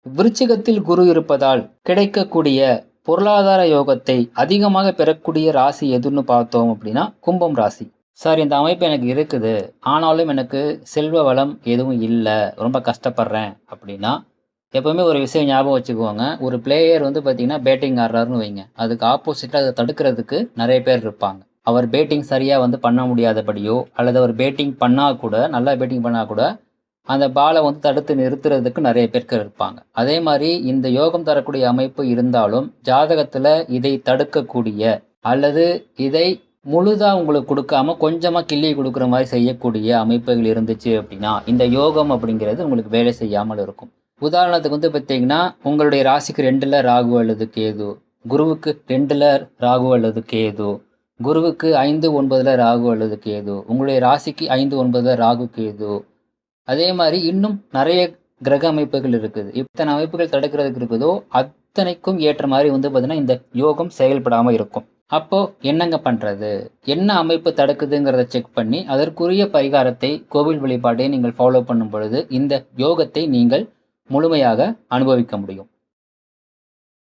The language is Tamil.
விருச்சிகத்தில் குரு இருப்பதால் கிடைக்கக்கூடிய பொருளாதார யோகத்தை அதிகமாக பெறக்கூடிய ராசி எதுன்னு பார்த்தோம் அப்படின்னா கும்பம் ராசி. சார், இந்த அமைப்பு எனக்கு இருக்குது, ஆனாலும் எனக்கு செல்வ வளம் எதுவும் இல்லை, ரொம்ப கஷ்டப்படுறேன் அப்படின்னா எப்பவுமே ஒரு விஷயம் ஞாபகம் வச்சுக்குவாங்க. ஒரு பிளேயர் வந்து பார்த்தீங்கன்னா பேட்டிங் ஆடுறாருன்னு வைங்க, அதுக்கு ஆப்போசிட்டில் அதை தடுக்கிறதுக்கு நிறைய பேர் இருப்பாங்க. அவர் பேட்டிங் சரியாக வந்து பண்ண முடியாதபடியோ அல்லது அவர் பேட்டிங் பண்ணால் கூட, நல்லா பேட்டிங் பண்ணால் கூட அந்த பாலை வந்து தடுத்து நிறுத்துறதுக்கு நிறைய பேர்கள் இருப்பாங்க. அதே மாதிரி இந்த யோகம் தரக்கூடிய அமைப்பு இருந்தாலும் ஜாதகத்தில் இதை தடுக்கக்கூடிய அல்லது இதை முழுதா உங்களுக்கு கொடுக்காம கொஞ்சமா கிள்ளி கொடுக்குற மாதிரி செய்யக்கூடிய அமைப்புகள் இருந்துச்சு அப்படின்னா இந்த யோகம் அப்படிங்கிறது உங்களுக்கு வேலை செய்யாமல் இருக்கும். உதாரணத்துக்கு வந்து பார்த்தீங்கன்னா, உங்களுடைய ராசிக்கு 2ல் ராகு அல்லது கேது, குருவுக்கு 2ல் ராகு அல்லது கேது, குருவுக்கு 5, 9ல் ராகு அல்லது கேது, உங்களுடைய ராசிக்கு 5, 9ல் ராகு கேது. அதே மாதிரி இன்னும் நிறைய கிரக அமைப்புகள் இருக்குது. இத்தனை அமைப்புகள் தடுக்கிறதுக்கு இருக்குதோ அத்தனைக்கும் ஏற்ற மாதிரி வந்து பார்த்தீங்கன்னா இந்த யோகம் செயல்படாமல் இருக்கும். அப்போ என்னங்க பண்றது? என்ன அமைப்பு தடுக்குதுங்கிறத செக் பண்ணி அதற்குரிய பரிகாரத்தை, கோவில் வழிபாட்டை நீங்கள் ஃபாலோ பண்ணும் பொழுது இந்த யோகத்தை நீங்கள் முழுமையாக அனுபவிக்க முடியும்.